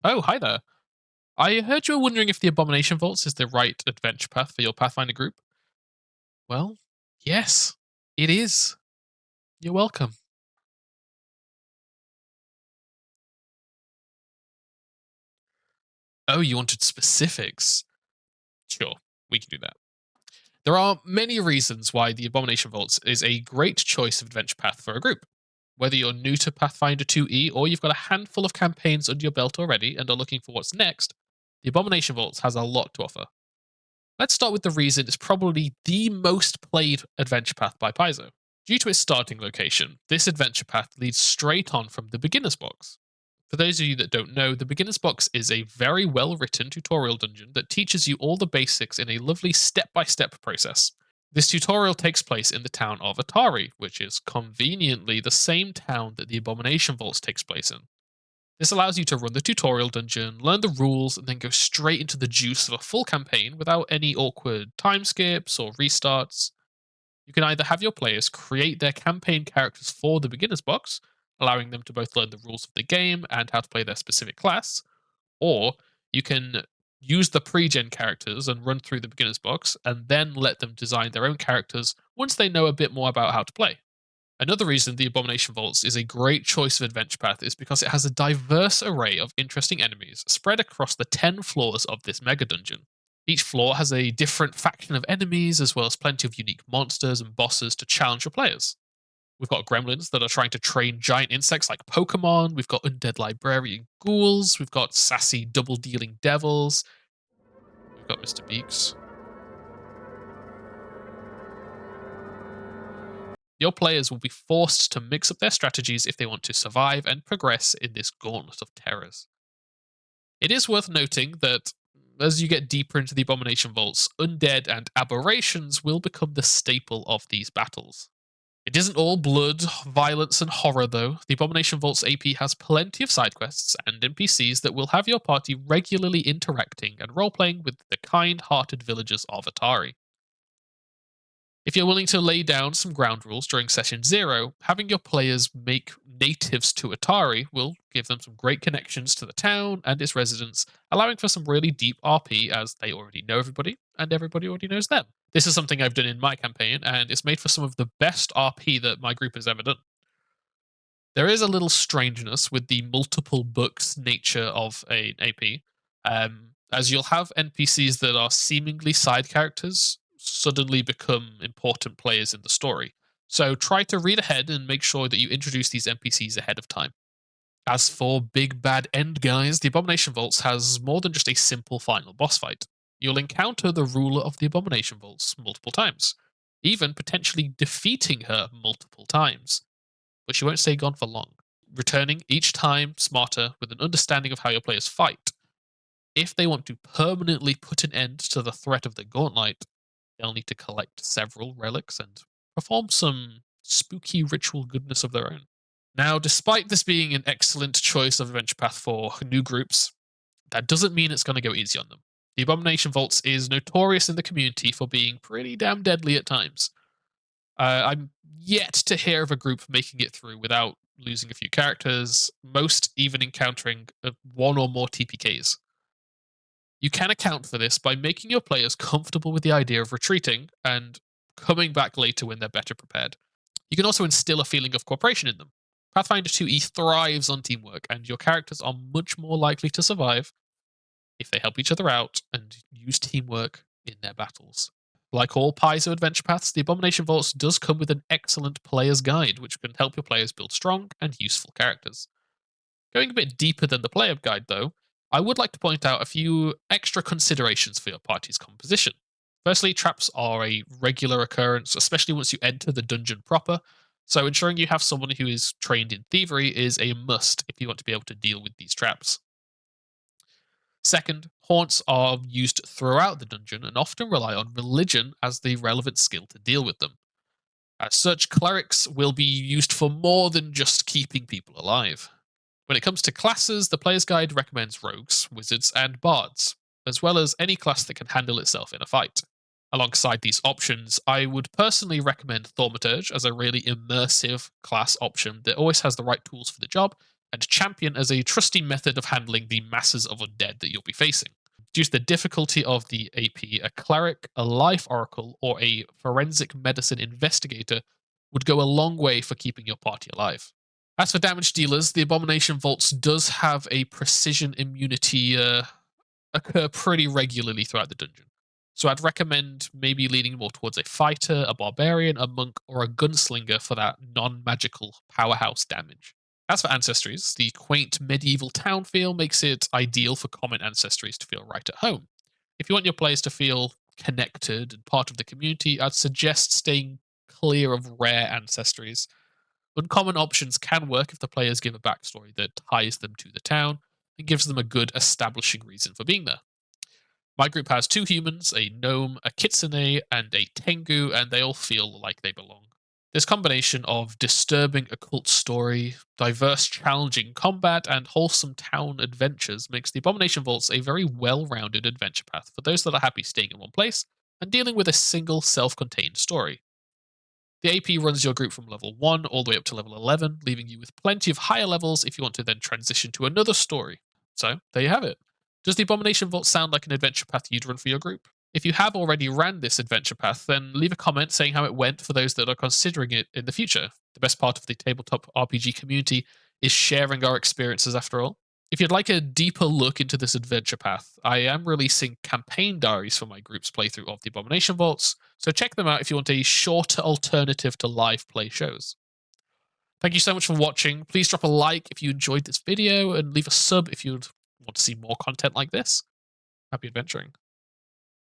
Oh, hi there. I heard you were wondering if the Abomination Vaults is the right adventure path for your Pathfinder group. Well, yes, it is. You're welcome. Oh, you wanted specifics? Sure, we can do that. There are many reasons why the Abomination Vaults is a great choice of adventure path for a group. Whether you're new to Pathfinder 2e or you've got a handful of campaigns under your belt already and are looking for what's next, the Abomination Vaults has a lot to offer. Let's start with the reason it's probably the most played adventure path by Paizo. Due to its starting location, this adventure path leads straight on from the Beginner's Box. For those of you that don't know, the Beginner's Box is a very well written tutorial dungeon that teaches you all the basics in a lovely step by step process. This tutorial takes place in the town of Atari, which is conveniently the same town that the Abomination Vaults takes place in. This allows you to run the tutorial dungeon, learn the rules, and then go straight into the juice of a full campaign without any awkward time skips or restarts. You can either have your players create their campaign characters for the beginner's box, allowing them to both learn the rules of the game and how to play their specific class, or you can use the pre-gen characters and run through the beginner's box and then let them design their own characters once they know a bit more about how to play. Another reason the Abomination Vaults is a great choice of adventure path is because it has a diverse array of interesting enemies spread across the 10 floors of this mega dungeon. Each floor has a different faction of enemies, as well as plenty of unique monsters and bosses to challenge your players. We've got gremlins that are trying to train giant insects like Pokemon, we've got undead librarian ghouls, we've got sassy double dealing devils, we've got Mr. Beaks. Your players will be forced to mix up their strategies if they want to survive and progress in this gauntlet of terrors. It is worth noting that as you get deeper into the Abomination Vaults, undead and aberrations will become the staple of these battles. It isn't all blood, violence, and horror, though. The Abomination Vaults AP has plenty of side quests and NPCs that will have your party regularly interacting and role playing with the kind hearted villagers of Atari. If you're willing to lay down some ground rules during session 0, having your players make natives to Atari will give them some great connections to the town and its residents, allowing for some really deep RP as they already know everybody and everybody already knows them. This is something I've done in my campaign, and it's made for some of the best RP that my group has ever done. There is a little strangeness with the multiple books nature of an AP, as you'll have NPCs that are seemingly side characters suddenly become important players in the story. So try to read ahead and make sure that you introduce these NPCs ahead of time. As for big bad end guys, the Abomination Vaults has more than just a simple final boss fight. You'll encounter the ruler of the Abomination Vaults multiple times, even potentially defeating her multiple times, but she won't stay gone for long, returning each time smarter with an understanding of how your players fight. If they want to permanently put an end to the threat of the gauntlet, they'll need to collect several relics and perform some spooky ritual goodness of their own. Now, despite this being an excellent choice of adventure path for new groups, that doesn't mean it's going to go easy on them. The Abomination Vaults is notorious in the community for being pretty damn deadly at times. I'm yet to hear of a group making it through without losing a few characters, most even encountering one or more TPKs. You can account for this by making your players comfortable with the idea of retreating and coming back later when they're better prepared. You can also instill a feeling of cooperation in them. Pathfinder 2e thrives on teamwork, and your characters are much more likely to survive if they help each other out and use teamwork in their battles. Like all Paizo adventure paths, the Abomination Vaults does come with an excellent player's guide, which can help your players build strong and useful characters. Going a bit deeper than the player guide, though, I would like to point out a few extra considerations for your party's composition. Firstly, traps are a regular occurrence, especially once you enter the dungeon proper, so ensuring you have someone who is trained in thievery is a must if you want to be able to deal with these traps. Second, haunts are used throughout the dungeon and often rely on religion as the relevant skill to deal with them. As such, clerics will be used for more than just keeping people alive. When it comes to classes, the player's guide recommends rogues, wizards, and bards, as well as any class that can handle itself in a fight. Alongside these options, I would personally recommend Thaumaturge as a really immersive class option that always has the right tools for the job and champion as a trusty method of handling the masses of undead that you'll be facing. Due to the difficulty of the AP, a cleric, a life oracle, or a forensic medicine investigator would go a long way for keeping your party alive. As for damage dealers, the Abomination Vaults does have a precision immunity occur pretty regularly throughout the dungeon. So I'd recommend maybe leaning more towards a fighter, a barbarian, a monk, or a gunslinger for that non-magical powerhouse damage. As for ancestries, the quaint medieval town feel makes it ideal for common ancestries to feel right at home. If you want your players to feel connected and part of the community, I'd suggest staying clear of rare ancestries. Uncommon options can work if the players give a backstory that ties them to the town and gives them a good establishing reason for being there. My group has 2 humans, a gnome, a kitsune, and a tengu, and they all feel like they belong. This combination of disturbing occult story, diverse challenging combat, and wholesome town adventures makes the Abomination Vaults a very well-rounded adventure path for those that are happy staying in one place and dealing with a single self-contained story. The AP runs your group from level 1 all the way up to level 11, leaving you with plenty of higher levels if you want to then transition to another story. So, there you have it. Does the Abomination Vault sound like an adventure path you'd run for your group? If you have already ran this adventure path, then leave a comment saying how it went for those that are considering it in the future. The best part of the tabletop RPG community is sharing our experiences after all. If you'd like a deeper look into this adventure path, I am releasing campaign diaries for my group's playthrough of the Abomination Vaults, so check them out if you want a shorter alternative to live play shows. Thank you so much for watching. Please drop a like if you enjoyed this video and leave a sub if you want to see more content like this. Happy adventuring.